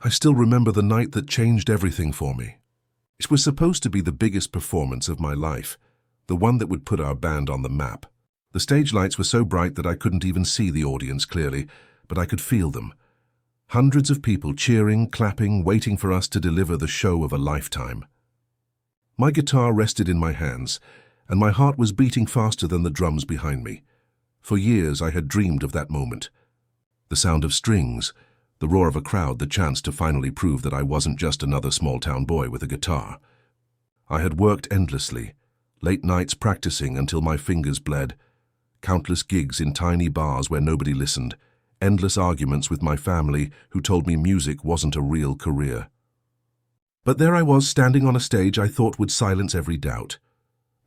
I still remember the night that changed everything for me. It was supposed to be the biggest performance of my life, the one that would put our band on the map. The stage lights were so bright that I couldn't even see the audience clearly, but I could feel them. Hundreds of people cheering, clapping, waiting for us to deliver the show of a lifetime. My guitar rested in my hands, and my heart was beating faster than the drums behind me. For years I had dreamed of that moment. The sound of strings, the roar of a crowd, the chance to finally prove that I wasn't just another small-town boy with a guitar. I had worked endlessly, late nights practicing until my fingers bled, countless gigs in tiny bars where nobody listened, endless arguments with my family who told me music wasn't a real career. But there I was, standing on a stage I thought would silence every doubt.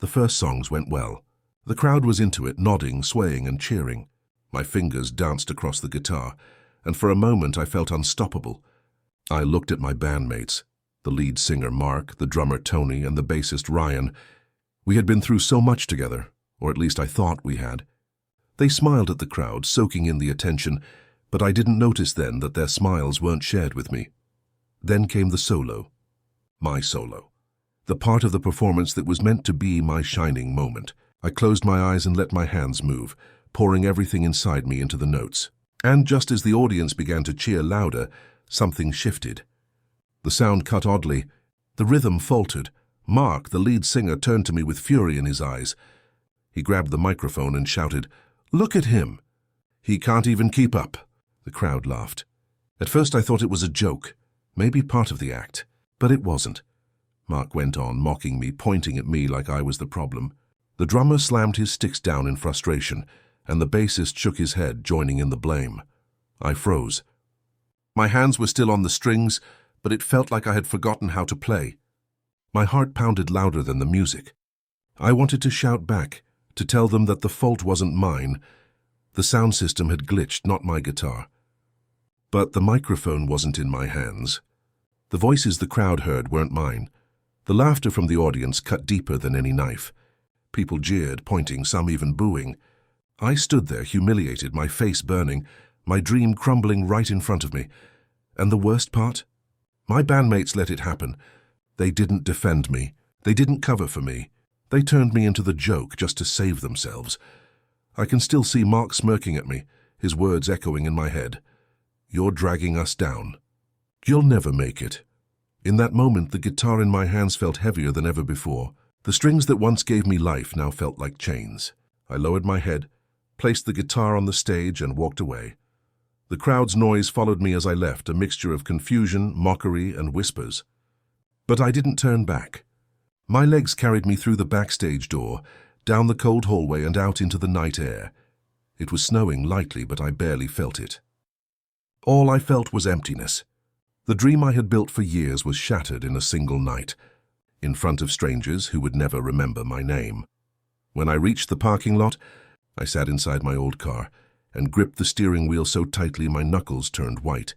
The first songs went well. The crowd was into it, nodding, swaying, and cheering. My fingers danced across the guitar, and for a moment I felt unstoppable. I looked at my bandmates, the lead singer Mark, the drummer Tony, and the bassist Ryan. We had been through so much together, or at least I thought we had. They smiled at the crowd, soaking in the attention, but I didn't notice then that their smiles weren't shared with me. Then came the solo. My solo. The part of the performance that was meant to be my shining moment. I closed my eyes and let my hands move, pouring everything inside me into the notes. And just as the audience began to cheer louder, something shifted. The sound cut oddly. The rhythm faltered. Mark, the lead singer, turned to me with fury in his eyes. He grabbed the microphone and shouted, "Look at him! He can't even keep up." The crowd laughed. At first I thought it was a joke, maybe part of the act, but it wasn't. Mark went on, mocking me, pointing at me like I was the problem. The drummer slammed his sticks down in frustration, and the bassist shook his head, joining in the blame. I froze. My hands were still on the strings, but it felt like I had forgotten how to play. My heart pounded louder than the music. I wanted to shout back, to tell them that the fault wasn't mine. The sound system had glitched, not my guitar. But the microphone wasn't in my hands. The voices the crowd heard weren't mine. The laughter from the audience cut deeper than any knife. People jeered, pointing, some even booing. I stood there, humiliated, my face burning, my dream crumbling right in front of me. And the worst part? My bandmates let it happen. They didn't defend me. They didn't cover for me. They turned me into the joke just to save themselves. I can still see Mark smirking at me, his words echoing in my head. "You're dragging us down. You'll never make it." In that moment, the guitar in my hands felt heavier than ever before. The strings that once gave me life now felt like chains. I lowered my head, placed the guitar on the stage, and walked away. The crowd's noise followed me as I left, a mixture of confusion, mockery, and whispers. But I didn't turn back. My legs carried me through the backstage door, down the cold hallway and out into the night air. It was snowing lightly, but I barely felt it. All I felt was emptiness. The dream I had built for years was shattered in a single night, in front of strangers who would never remember my name. When I reached the parking lot, I sat inside my old car and gripped the steering wheel so tightly my knuckles turned white.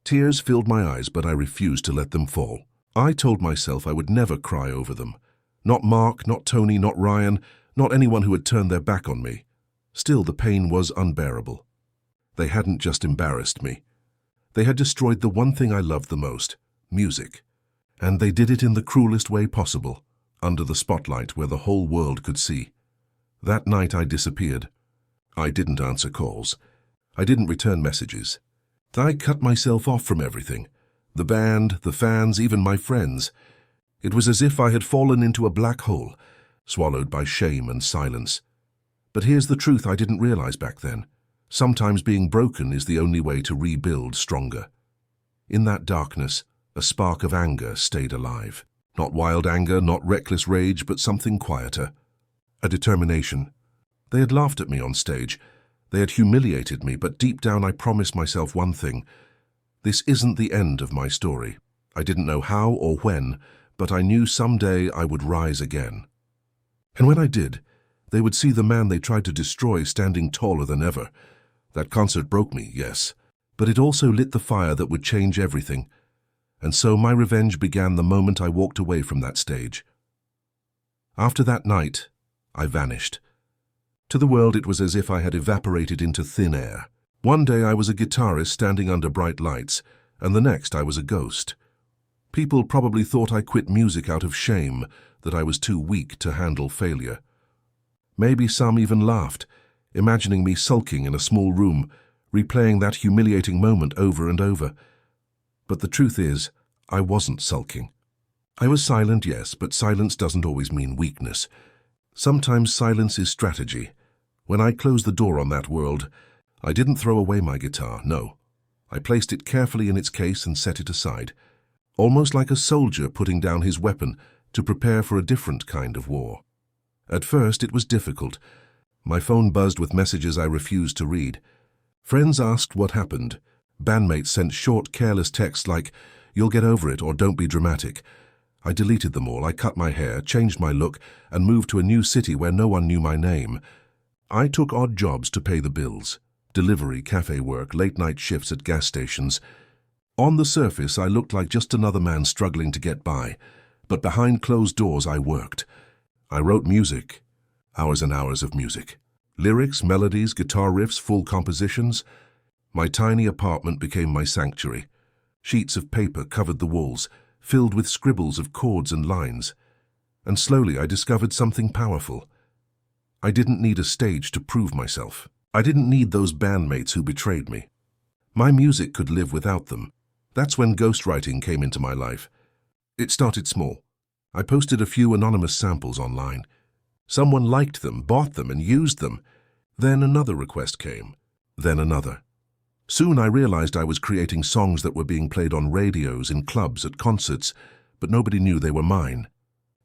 Tears filled my eyes, but I refused to let them fall. I told myself I would never cry over them. Not Mark, not Tony, not Ryan, not anyone who had turned their back on me. Still, the pain was unbearable. They hadn't just embarrassed me. They had destroyed the one thing I loved the most, music. And they did it in the cruelest way possible, under the spotlight where the whole world could see. That night I disappeared. I didn't answer calls. I didn't return messages. I cut myself off from everything. The band, the fans, even my friends. It was as if I had fallen into a black hole, swallowed by shame and silence. But here's the truth I didn't realize back then. Sometimes being broken is the only way to rebuild stronger. In that darkness, a spark of anger stayed alive. Not wild anger, not reckless rage, but something quieter. A determination. They had laughed at me on stage. They had humiliated me, but deep down I promised myself one thing. This isn't the end of my story. I didn't know how or when, but I knew someday I would rise again. And when I did, they would see the man they tried to destroy standing taller than ever. That concert broke me, yes, but it also lit the fire that would change everything. And so my revenge began the moment I walked away from that stage. After that night, I vanished. To the world, it was as if I had evaporated into thin air. One day I was a guitarist standing under bright lights, and the next I was a ghost. People probably thought I quit music out of shame, that I was too weak to handle failure. Maybe some even laughed, imagining me sulking in a small room, replaying that humiliating moment over and over. But the truth is, I wasn't sulking. I was silent, yes, but silence doesn't always mean weakness. Sometimes silence is strategy. When I closed the door on that world, I didn't throw away my guitar, no. I placed it carefully in its case and set it aside, almost like a soldier putting down his weapon to prepare for a different kind of war. At first, it was difficult. My phone buzzed with messages I refused to read. Friends asked what happened. Bandmates sent short, careless texts like, "You'll get over it," or "Don't be dramatic." I deleted them all. I cut my hair, changed my look, and moved to a new city where no one knew my name. I took odd jobs to pay the bills. Delivery, cafe work, late-night shifts at gas stations. On the surface, I looked like just another man struggling to get by, but behind closed doors I worked. I wrote music, hours and hours of music. Lyrics, melodies, guitar riffs, full compositions. My tiny apartment became my sanctuary. Sheets of paper covered the walls, filled with scribbles of chords and lines. And slowly I discovered something powerful. I didn't need a stage to prove myself. I didn't need those bandmates who betrayed me. My music could live without them. That's when ghostwriting came into my life. It started small. I posted a few anonymous samples online. Someone liked them, bought them, and used them. Then another request came. Then another. Soon I realized I was creating songs that were being played on radios, in clubs, at concerts, but nobody knew they were mine.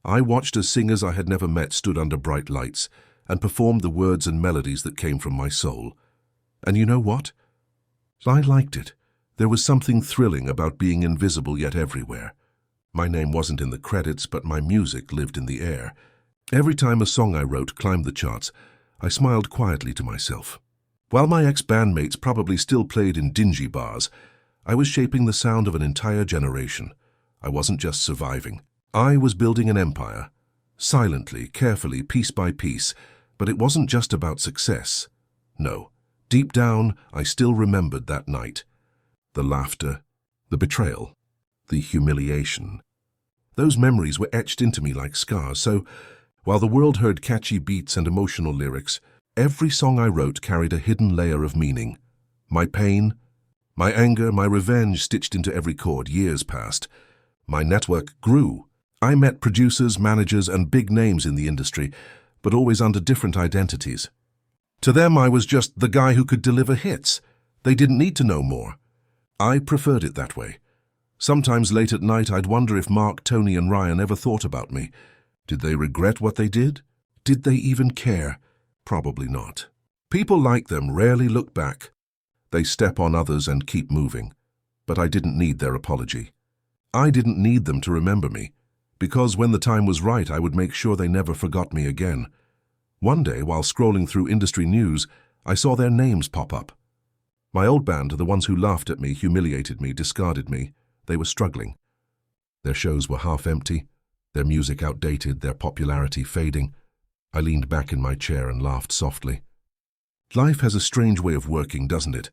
I watched as singers I had never met stood under bright lights and performed the words and melodies that came from my soul. And you know what? I liked it. There was something thrilling about being invisible yet everywhere. My name wasn't in the credits, but my music lived in the air. Every time a song I wrote climbed the charts, I smiled quietly to myself. While my ex-bandmates probably still played in dingy bars, I was shaping the sound of an entire generation. I wasn't just surviving. I was building an empire. Silently, carefully, piece by piece, but it wasn't just about success. No, deep down, I still remembered that night. The laughter, the betrayal, the humiliation. Those memories were etched into me like scars, so while the world heard catchy beats and emotional lyrics, every song I wrote carried a hidden layer of meaning. My pain, my anger, my revenge stitched into every chord. Years passed. My network grew. I met producers, managers, and big names in the industry, but always under different identities. To them, I was just the guy who could deliver hits. They didn't need to know more. I preferred it that way. Sometimes late at night, I'd wonder if Mark, Tony, and Ryan ever thought about me. Did they regret what they did? Did they even care? Probably not. People like them rarely look back. They step on others and keep moving. But I didn't need their apology. I didn't need them to remember me, because when the time was right, I would make sure they never forgot me again. One day, while scrolling through industry news, I saw their names pop up. My old band, the ones who laughed at me, humiliated me, discarded me, they were struggling. Their shows were half empty, their music outdated, their popularity fading. I leaned back in my chair and laughed softly. Life has a strange way of working, doesn't it?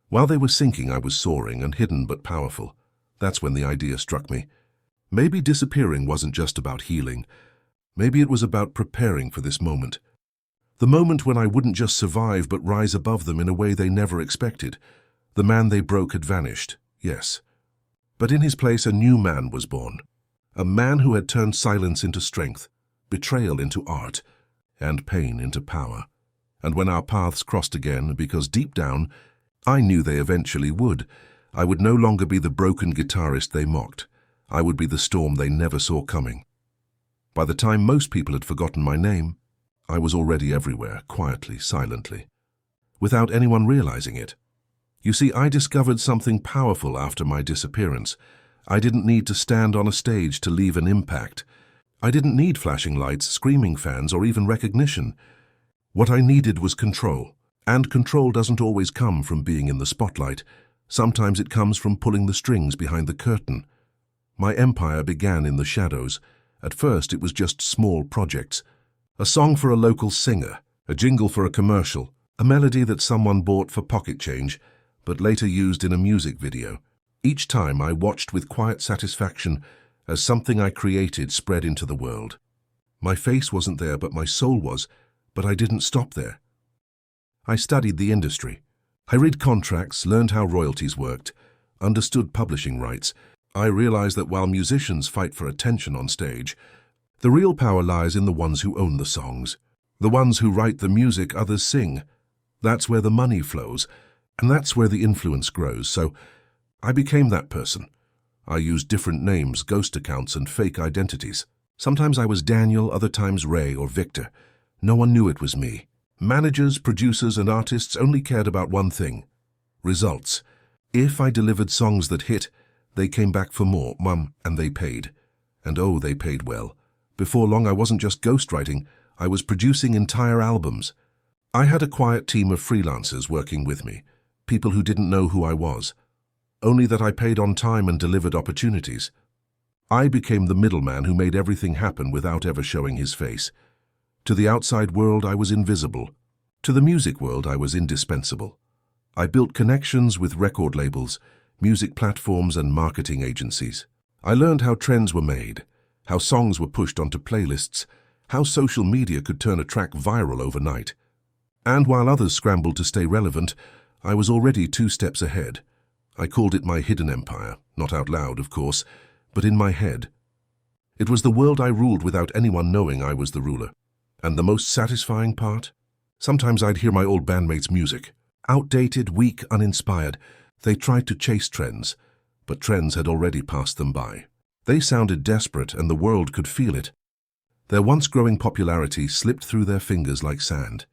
While they were sinking, I was soaring and hidden but powerful. That's when the idea struck me. Maybe disappearing wasn't just about healing. Maybe it was about preparing for this moment. The moment when I wouldn't just survive but rise above them in a way they never expected. The man they broke had vanished, yes. But in his place, a new man was born. A man who had turned silence into strength, betrayal into art, and pain into power. And when our paths crossed again, because deep down, I knew they eventually would, I would no longer be the broken guitarist they mocked. I would be the storm they never saw coming. By the time most people had forgotten my name, I was already everywhere, quietly, silently, without anyone realizing it. You see, I discovered something powerful after my disappearance. I didn't need to stand on a stage to leave an impact. I didn't need flashing lights, screaming fans, or even recognition. What I needed was control. And control doesn't always come from being in the spotlight. Sometimes it comes from pulling the strings behind the curtain. My empire began in the shadows. At first, it was just small projects. A song for a local singer, a jingle for a commercial, a melody that someone bought for pocket change, but later used in a music video. Each time I watched with quiet satisfaction as something I created spread into the world. My face wasn't there, but my soul was, but I didn't stop there. I studied the industry. I read contracts, learned how royalties worked, understood publishing rights. I realized that while musicians fight for attention on stage, the real power lies in the ones who own the songs, the ones who write the music others sing. That's where the money flows, and that's where the influence grows. So I became that person. I used different names, ghost accounts, and fake identities. Sometimes I was Daniel, other times Ray or Victor. No one knew it was me. Managers, producers, and artists only cared about one thing: results. If I delivered songs that hit, they came back for more, and they paid. And oh, they paid well. Before long, I wasn't just ghostwriting, I was producing entire albums. I had a quiet team of freelancers working with me, people who didn't know who I was, only that I paid on time and delivered opportunities. I became the middleman who made everything happen without ever showing his face. To the outside world, I was invisible. To the music world, I was indispensable. I built connections with record labels, music platforms, and marketing agencies. I learned how trends were made, how songs were pushed onto playlists, how social media could turn a track viral overnight. And while others scrambled to stay relevant, I was already 2 steps ahead. I called it my hidden empire, not out loud, of course, but in my head. It was the world I ruled without anyone knowing I was the ruler. And the most satisfying part? Sometimes I'd hear my old bandmates' music. Outdated, weak, uninspired. They tried to chase trends, but trends had already passed them by. They sounded desperate, and the world could feel it. Their once-growing popularity slipped through their fingers like sand.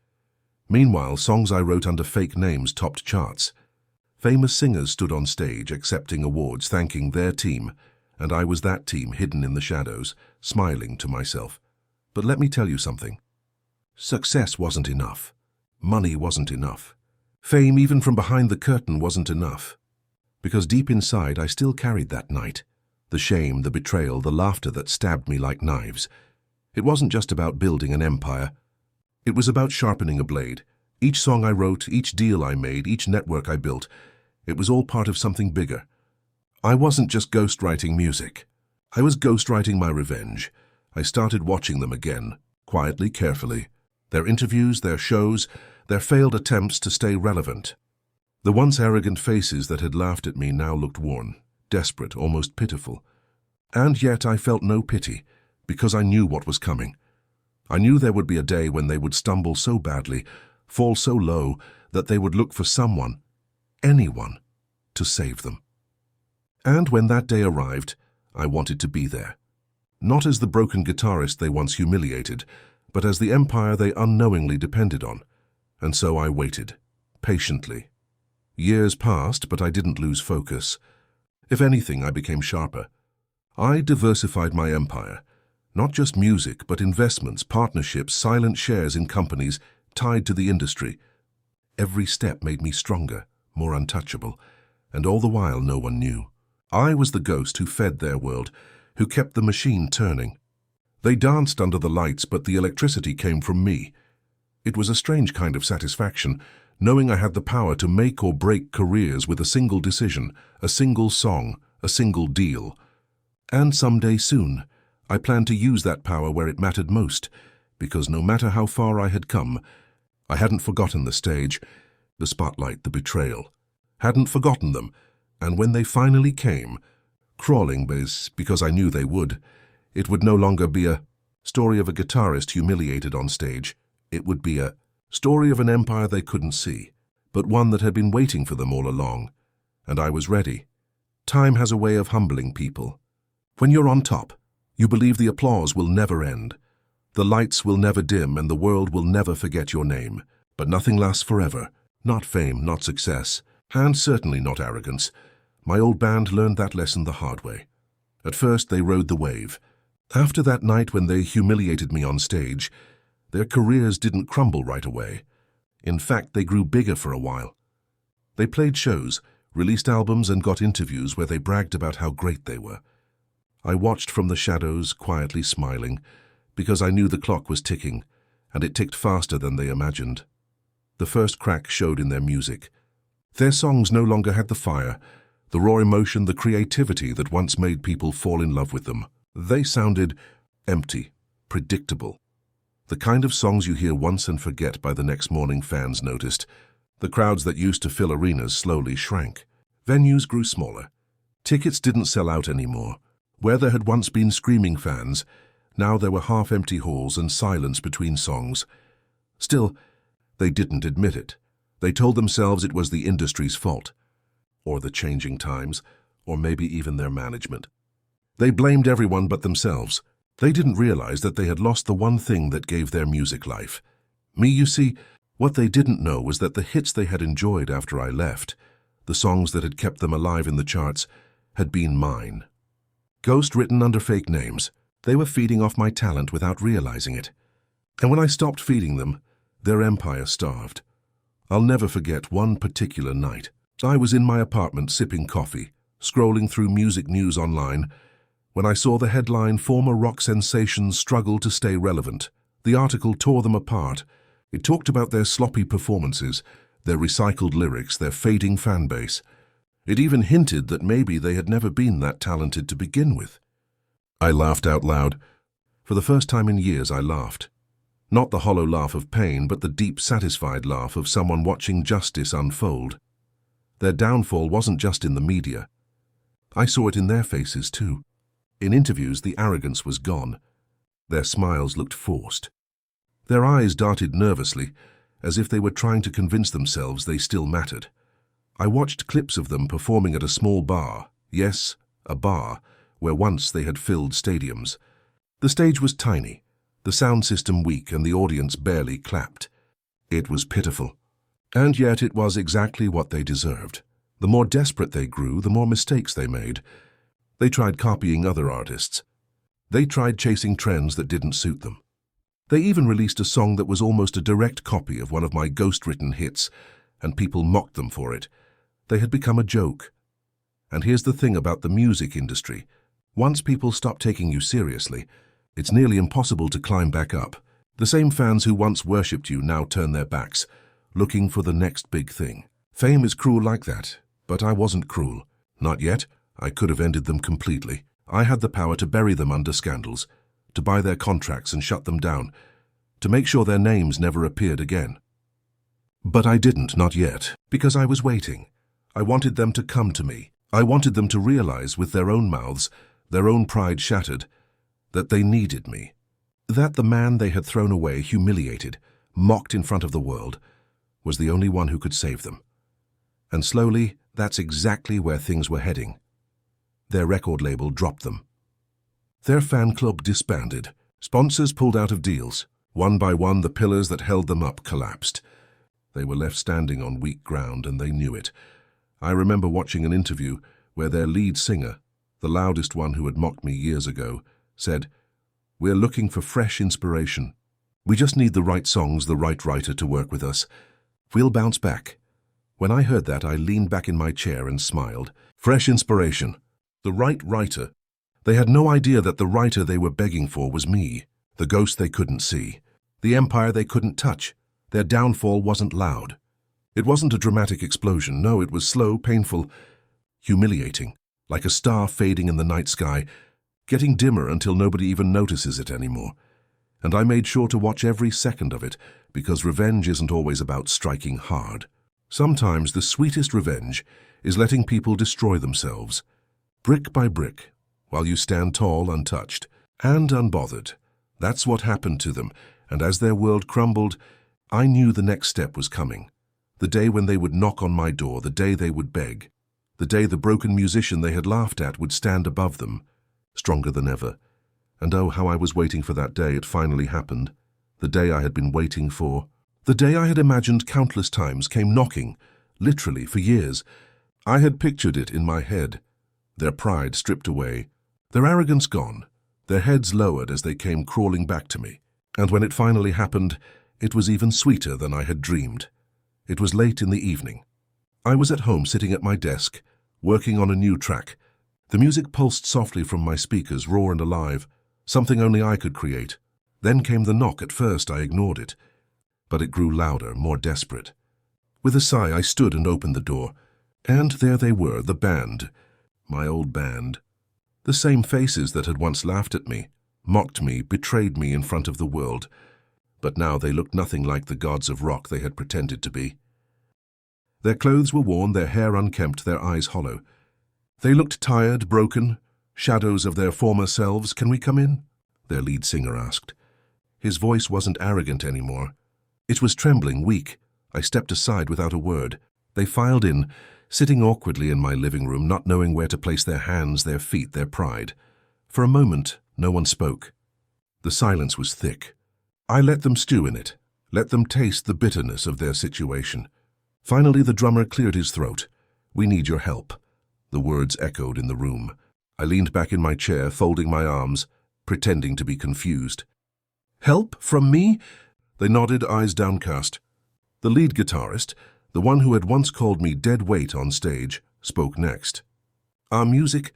Meanwhile, songs I wrote under fake names topped charts. Famous singers stood on stage accepting awards, thanking their team, and I was that team hidden in the shadows, smiling to myself. But let me tell you something. Success wasn't enough. Money wasn't enough. Fame, even from behind the curtain, wasn't enough. Because deep inside, I still carried that night. The shame, the betrayal, the laughter that stabbed me like knives. It wasn't just about building an empire. It was about sharpening a blade. Each song I wrote, each deal I made, each network I built, it was all part of something bigger. I wasn't just ghostwriting music. I was ghostwriting my revenge. I started watching them again, quietly, carefully. Their interviews, their shows, their failed attempts to stay relevant. The once arrogant faces that had laughed at me now looked worn, desperate, almost pitiful. And yet I felt no pity, because I knew what was coming. I knew there would be a day when they would stumble so badly, fall so low, that they would look for someone, anyone, to save them. And when that day arrived, I wanted to be there. Not as the broken guitarist they once humiliated, but as the empire they unknowingly depended on. And so I waited, patiently. Years passed, but I didn't lose focus. If anything, I became sharper. I diversified my empire. Not just music, but investments, partnerships, silent shares in companies tied to the industry. Every step made me stronger, more untouchable, and all the while no one knew. I was the ghost who fed their world, who kept the machine turning. They danced under the lights, but the electricity came from me. It was a strange kind of satisfaction, knowing I had the power to make or break careers with a single decision, a single song, a single deal. And someday soon, I planned to use that power where it mattered most, because no matter how far I had come, I hadn't forgotten the stage, the spotlight, the betrayal. Hadn't forgotten them, and when they finally came, crawling because I knew they would, it would no longer be a story of a guitarist humiliated on stage. It would be a story of an empire they couldn't see, but one that had been waiting for them all along. And I was ready. Time has a way of humbling people. When you're on top, you believe the applause will never end. The lights will never dim and the world will never forget your name. But nothing lasts forever. Not fame, not success, and certainly not arrogance. My old band learned that lesson the hard way. At first, they rode the wave. After that night when they humiliated me on stage, their careers didn't crumble right away. In fact, they grew bigger for a while. They played shows, released albums, and got interviews where they bragged about how great they were. I watched from the shadows, quietly smiling, because I knew the clock was ticking, and it ticked faster than they imagined. The first crack showed in their music. Their songs no longer had the fire, The raw emotion, the creativity that once made people fall in love with them. They sounded empty, predictable. The kind of songs you hear once and forget by the next morning, fans noticed. The crowds that used to fill arenas slowly shrank. Venues grew smaller. Tickets didn't sell out anymore. Where there had once been screaming fans, now there were half-empty halls and silence between songs. Still, they didn't admit it. They told themselves it was the industry's fault, or the changing times, or maybe even their management. They blamed everyone but themselves. They didn't realize that they had lost the one thing that gave their music life. Me, you see, what they didn't know was that the hits they had enjoyed after I left, the songs that had kept them alive in the charts, had been mine. Ghost written under fake names. They were feeding off my talent without realizing it. And when I stopped feeding them, their empire starved. I'll never forget one particular night. I was in my apartment sipping coffee, scrolling through music news online, when I saw the headline, "Former rock sensations struggle to stay relevant." The article tore them apart. It talked about their sloppy performances, their recycled lyrics, their fading fan base. It even hinted that maybe they had never been that talented to begin with. I laughed out loud. For the first time in years, I laughed. Not the hollow laugh of pain, but the deep, satisfied laugh of someone watching justice unfold. Their downfall wasn't just in the media. I saw it in their faces too. In interviews, the arrogance was gone. Their smiles looked forced. Their eyes darted nervously, as if they were trying to convince themselves they still mattered. I watched clips of them performing at a small bar, yes, a bar, where once they had filled stadiums. The stage was tiny, the sound system weak, and the audience barely clapped. It was pitiful. And yet it was exactly what they deserved. The more desperate they grew, the more mistakes they made. They tried copying other artists. They tried chasing trends that didn't suit them. They even released a song that was almost a direct copy of one of my ghost-written hits, and people mocked them for it. They had become a joke. And here's the thing about the music industry. Once people stop taking you seriously, it's nearly impossible to climb back up. The same fans who once worshipped you now turn their backs, looking for the next big thing. Fame is cruel like that, but I wasn't cruel. Not yet. I could have ended them completely. I had the power to bury them under scandals, to buy their contracts and shut them down, to make sure their names never appeared again. But I didn't, not yet, because I was waiting. I wanted them to come to me. I wanted them to realize with their own mouths, their own pride shattered, that they needed me. That the man they had thrown away, humiliated, mocked in front of the world, was the only one who could save them. And slowly, that's exactly where things were heading. Their record label dropped them. Their fan club disbanded. Sponsors pulled out of deals. One by one, the pillars that held them up collapsed. They were left standing on weak ground, and they knew it. I remember watching an interview where their lead singer, the loudest one who had mocked me years ago, said, "We're looking for fresh inspiration. We just need the right songs, the right writer to work with us. We'll bounce back." When I heard that, I leaned back in my chair and smiled. Fresh inspiration. The right writer. They had no idea that the writer they were begging for was me, the ghost they couldn't see, the empire they couldn't touch. Their downfall wasn't loud. It wasn't a dramatic explosion. No, it was slow, painful, humiliating, like a star fading in the night sky, getting dimmer until nobody even notices it anymore. And I made sure to watch every second of it, because revenge isn't always about striking hard. Sometimes the sweetest revenge is letting people destroy themselves, brick by brick, while you stand tall, untouched, and unbothered. That's what happened to them, and as their world crumbled, I knew the next step was coming. The day when they would knock on my door, the day they would beg, the day the broken musician they had laughed at would stand above them, stronger than ever. And oh, how I was waiting for that day. It finally happened. The day I had been waiting for. The day I had imagined countless times came knocking, literally, for years. I had pictured it in my head. Their pride stripped away, their arrogance gone, their heads lowered as they came crawling back to me. And when it finally happened, it was even sweeter than I had dreamed. It was late in the evening. I was at home sitting at my desk, working on a new track. The music pulsed softly from my speakers, raw and alive, something only I could create. Then came the knock. At first I ignored it, but it grew louder, more desperate. With a sigh, I stood and opened the door. And there they were, the band, my old band. The same faces that had once laughed at me, mocked me, betrayed me in front of the world. But now they looked nothing like the gods of rock they had pretended to be. Their clothes were worn, their hair unkempt, their eyes hollow. They looked tired, broken, shadows of their former selves. "Can we come in?" their lead singer asked. His voice wasn't arrogant anymore. It was trembling, weak. I stepped aside without a word. They filed in, sitting awkwardly in my living room, not knowing where to place their hands, their feet, their pride. For a moment, no one spoke. The silence was thick. I let them stew in it, let them taste the bitterness of their situation. Finally, the drummer cleared his throat. "We need your help." The words echoed in the room. I leaned back in my chair, folding my arms, pretending to be confused. "Help? From me?" They nodded, eyes downcast. The lead guitarist, the one who had once called me dead weight on stage, spoke next. "Our music,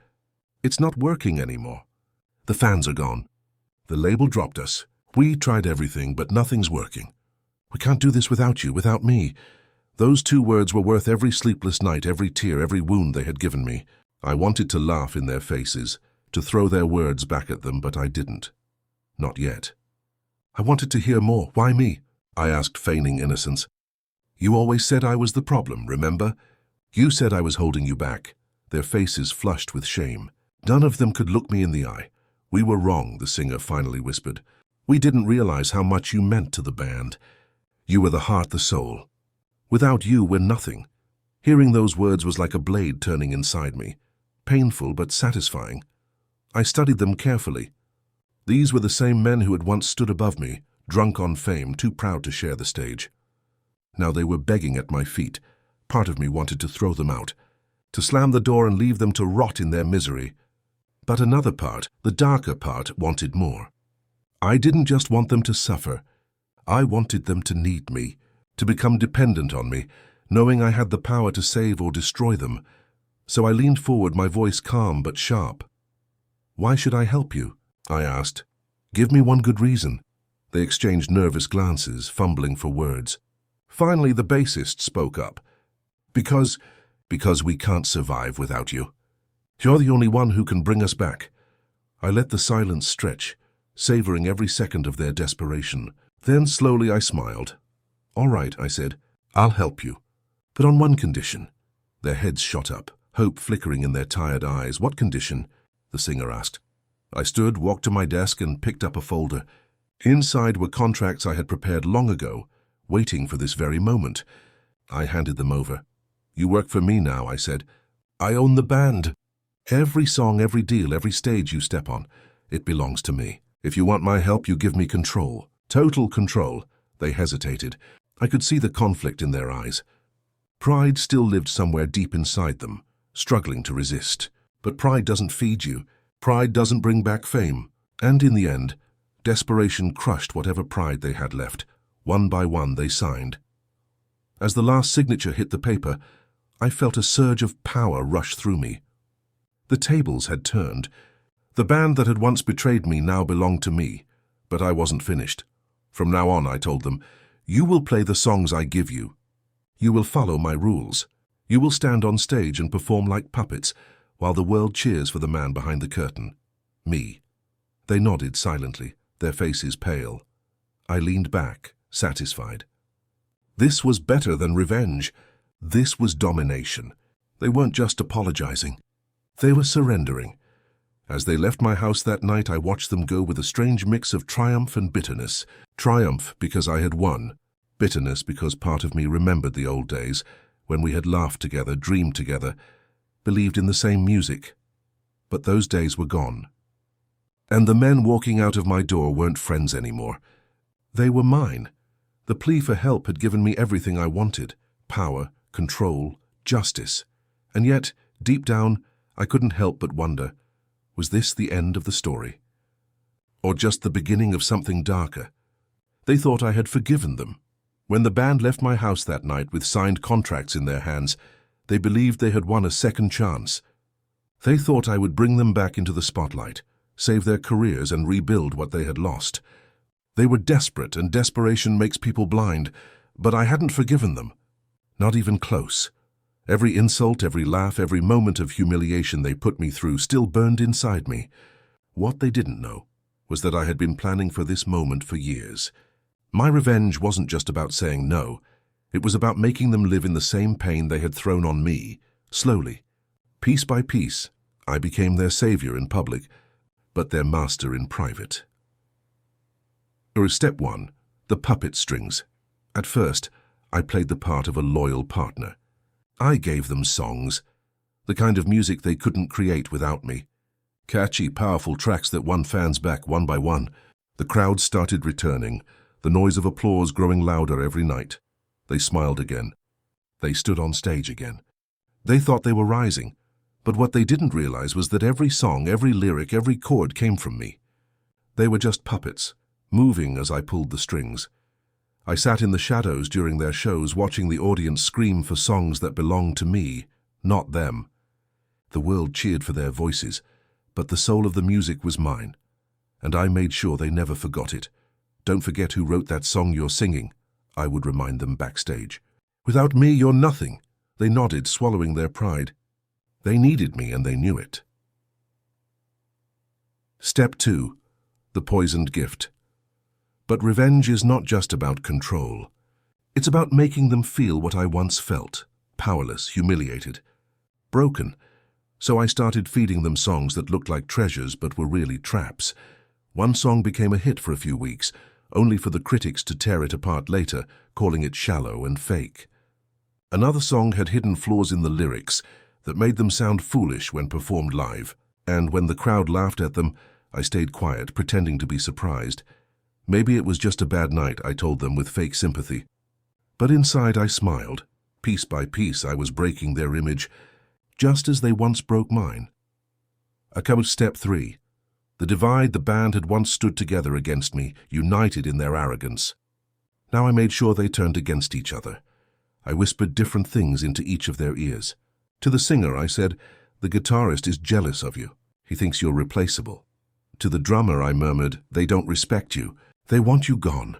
it's not working anymore. The fans are gone. The label dropped us. We tried everything, but nothing's working. We can't do this without you, without me." Those 2 words were worth every sleepless night, every tear, every wound they had given me. I wanted to laugh in their faces, to throw their words back at them, but I didn't. Not yet. I wanted to hear more. "Why me?" I asked, feigning innocence. "You always said I was the problem, remember? You said I was holding you back." Their faces flushed with shame. None of them could look me in the eye. "We were wrong," the singer finally whispered. "We didn't realize how much you meant to the band. You were the heart, the soul. Without you, we're nothing." Hearing those words was like a blade turning inside me. Painful but satisfying. I studied them carefully. These were the same men who had once stood above me, drunk on fame, too proud to share the stage. Now they were begging at my feet. Part of me wanted to throw them out, to slam the door and leave them to rot in their misery. But another part, the darker part, wanted more. I didn't just want them to suffer. I wanted them to need me, to become dependent on me, knowing I had the power to save or destroy them. So I leaned forward, my voice calm but sharp. "Why should I help you?" I asked. "Give me one good reason." They exchanged nervous glances, fumbling for words. Finally, the bassist spoke up. Because we can't survive without you. You're the only one who can bring us back." I let the silence stretch, savoring every second of their desperation. Then slowly I smiled. "All right," I said, "I'll help you. But on one condition." Their heads shot up, hope flickering in their tired eyes. "What condition?" the singer asked. I stood, walked to my desk, and picked up a folder. Inside were contracts I had prepared long ago, waiting for this very moment. I handed them over. "You work for me now," I said. "I own the band. Every song, every deal, every stage you step on, it belongs to me. If you want my help, you give me control. Total control." They hesitated. I could see the conflict in their eyes. Pride still lived somewhere deep inside them, struggling to resist. But pride doesn't feed you. Pride doesn't bring back fame. And in the end, desperation crushed whatever pride they had left. One by one, they signed. As the last signature hit the paper, I felt a surge of power rush through me. The tables had turned. The band that had once betrayed me now belonged to me, but I wasn't finished. From now on, I told them, "You will play the songs I give you. You will follow my rules. You will stand on stage and perform like puppets, while the world cheers for the man behind the curtain. Me." They nodded silently, their faces pale. I leaned back, satisfied. This was better than revenge. This was domination. They weren't just apologizing. They were surrendering. As they left my house that night, I watched them go with a strange mix of triumph and bitterness. Triumph because I had won. Bitterness because part of me remembered the old days, when we had laughed together, dreamed together, believed in the same music. But those days were gone. And the men walking out of my door weren't friends anymore. They were mine. The plea for help had given me everything I wanted: power, control, justice. And yet, deep down, I couldn't help but wonder, was this the end of the story? Or just the beginning of something darker? They thought I had forgiven them. When the band left my house that night with signed contracts in their hands, they believed they had won a second chance. They thought I would bring them back into the spotlight, save their careers and rebuild what they had lost. They were desperate, and desperation makes people blind, but I hadn't forgiven them. Not even close. Every insult, every laugh, every moment of humiliation they put me through still burned inside me. What they didn't know was that I had been planning for this moment for years. My revenge wasn't just about saying no. It was about making them live in the same pain they had thrown on me, slowly. Piece by piece, I became their savior in public, but their master in private. Step 1. The puppet strings. At first, I played the part of a loyal partner. I gave them songs, the kind of music they couldn't create without me. Catchy, powerful tracks that won fans back one by one. The crowd started returning, the noise of applause growing louder every night. They smiled again. They stood on stage again. They thought they were rising, but what they didn't realize was that every song, every lyric, every chord came from me. They were just puppets, moving as I pulled the strings. I sat in the shadows during their shows, watching the audience scream for songs that belonged to me, not them. The world cheered for their voices, but the soul of the music was mine, and I made sure they never forgot it. "Don't forget who wrote that song you're singing," I would remind them backstage. "Without me, you're nothing." They nodded, swallowing their pride. They needed me, and they knew it. Step 2. The poisoned gift. But revenge is not just about control. It's about making them feel what I once felt: powerless, humiliated, broken. So I started feeding them songs that looked like treasures but were really traps. One song became a hit for a few weeks, only for the critics to tear it apart later, calling it shallow and fake. Another song had hidden flaws in the lyrics that made them sound foolish when performed live. And when the crowd laughed at them, I stayed quiet, pretending to be surprised. Maybe it was just a bad night, I told them with fake sympathy. But inside I smiled. Piece by piece I was breaking their image, just as they once broke mine. Step 3. The divide. The band had once stood together against me, united in their arrogance. Now I made sure they turned against each other. I whispered different things into each of their ears. To the singer I said, "The guitarist is jealous of you. He thinks you're replaceable." To the drummer I murmured, "They don't respect you. They want you gone."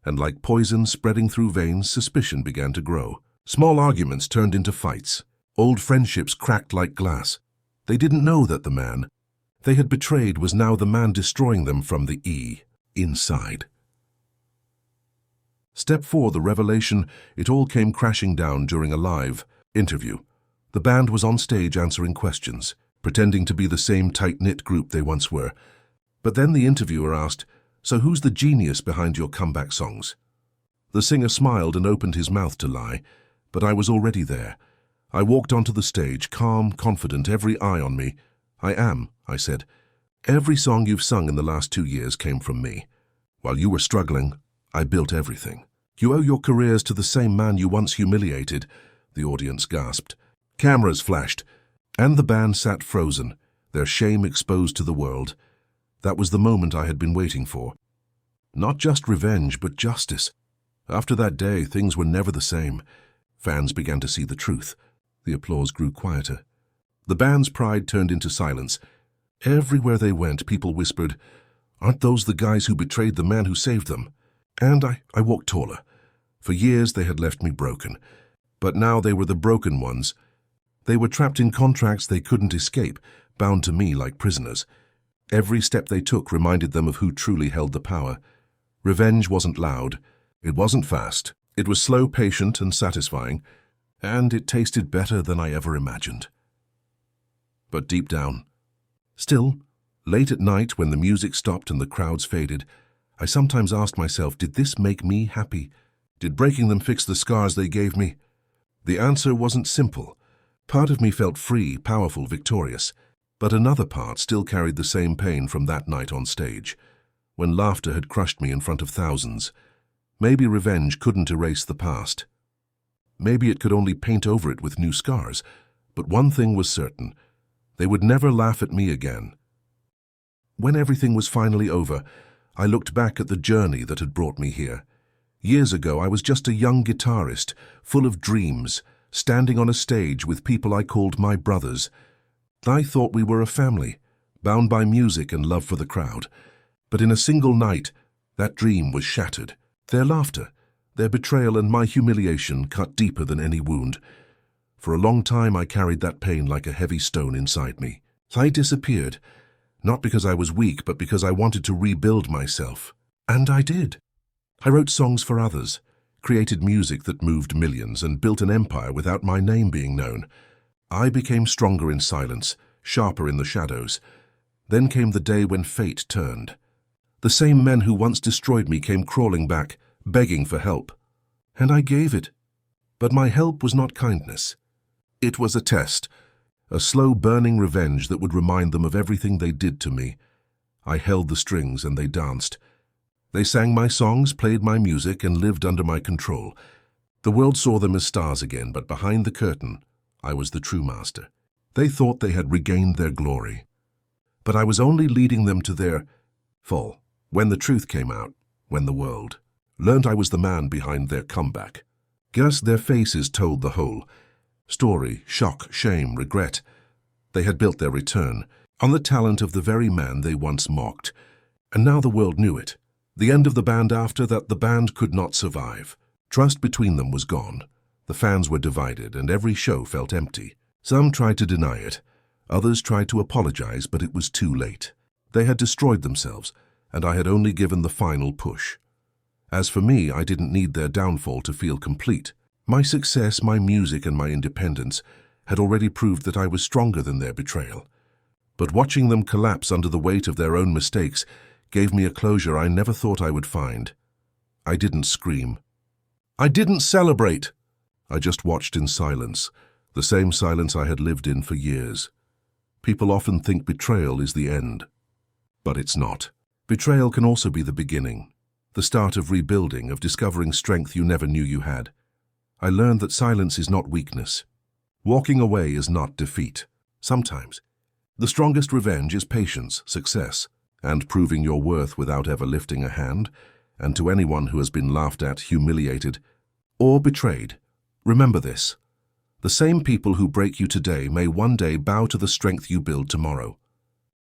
And like poison spreading through veins, suspicion began to grow. Small arguments turned into fights. Old friendships cracked like glass. They didn't know that the man they had betrayed was now the man destroying them from the inside. Step 4. The revelation. It all came crashing down during a live interview. The band was on stage answering questions, pretending to be the same tight-knit group they once were. But then the interviewer asked, "So who's the genius behind your comeback songs?" The singer smiled and opened his mouth to lie, but I was already there. I walked onto the stage, calm, confident, every eye on me. "I am," I said. "Every song you've sung in the last 2 years came from me. While you were struggling, I built everything. You owe your careers to the same man you once humiliated." The audience gasped. Cameras flashed, and the band sat frozen, their shame exposed to the world. That was the moment I had been waiting for. Not just revenge, but justice. After that day, things were never the same. Fans began to see the truth. The applause grew quieter. The band's pride turned into silence. Everywhere they went, people whispered, "Aren't those the guys who betrayed the man who saved them?" And I walked taller. For years they had left me broken. But now they were the broken ones. They were trapped in contracts they couldn't escape, bound to me like prisoners. Every step they took reminded them of who truly held the power. Revenge wasn't loud. It wasn't fast. It was slow, patient, and satisfying. And it tasted better than I ever imagined. But deep down, still, late at night when the music stopped and the crowds faded, I sometimes asked myself, did this make me happy? Did breaking them fix the scars they gave me? The answer wasn't simple. Part of me felt free, powerful, victorious. But another part still carried the same pain from that night on stage, when laughter had crushed me in front of thousands. Maybe revenge couldn't erase the past. Maybe it could only paint over it with new scars. But one thing was certain. They would never laugh at me again. When everything was finally over, I looked back at the journey that had brought me here. Years ago, I was just a young guitarist, full of dreams, standing on a stage with people I called my brothers. I thought we were a family, bound by music and love for the crowd. But in a single night, that dream was shattered. Their laughter, their betrayal, and my humiliation cut deeper than any wound. For a long time I carried that pain like a heavy stone inside me. I disappeared, not because I was weak, but because I wanted to rebuild myself. And I did. I wrote songs for others, created music that moved millions, and built an empire without my name being known. I became stronger in silence, sharper in the shadows. Then came the day when fate turned. The same men who once destroyed me came crawling back, begging for help. And I gave it. But my help was not kindness. It was a test, a slow burning revenge that would remind them of everything they did to me. I held the strings and they danced. They sang my songs, played my music, and lived under my control. The world saw them as stars again, but behind the curtain, I was the true master. They thought they had regained their glory. But I was only leading them to their fall. When the truth came out, when the world learned I was the man behind their comeback. Guess their faces told the whole story: shock, shame, regret. They had built their return on the talent of the very man they once mocked. And now the world knew it. The end of the band after that, the band could not survive. Trust between them was gone. The fans were divided and every show felt empty. Some tried to deny it. Others tried to apologize, but it was too late. They had destroyed themselves, and I had only given the final push. As for me, I didn't need their downfall to feel complete. My success, my music, and my independence had already proved that I was stronger than their betrayal. But watching them collapse under the weight of their own mistakes gave me a closure I never thought I would find. I didn't scream. I didn't celebrate. I just watched in silence, the same silence I had lived in for years. People often think betrayal is the end, but it's not. Betrayal can also be the beginning, the start of rebuilding, of discovering strength you never knew you had. I learned that silence is not weakness. Walking away is not defeat. Sometimes, the strongest revenge is patience, success, and proving your worth without ever lifting a hand. And to anyone who has been laughed at, humiliated, or betrayed, remember this: the same people who break you today may one day bow to the strength you build tomorrow.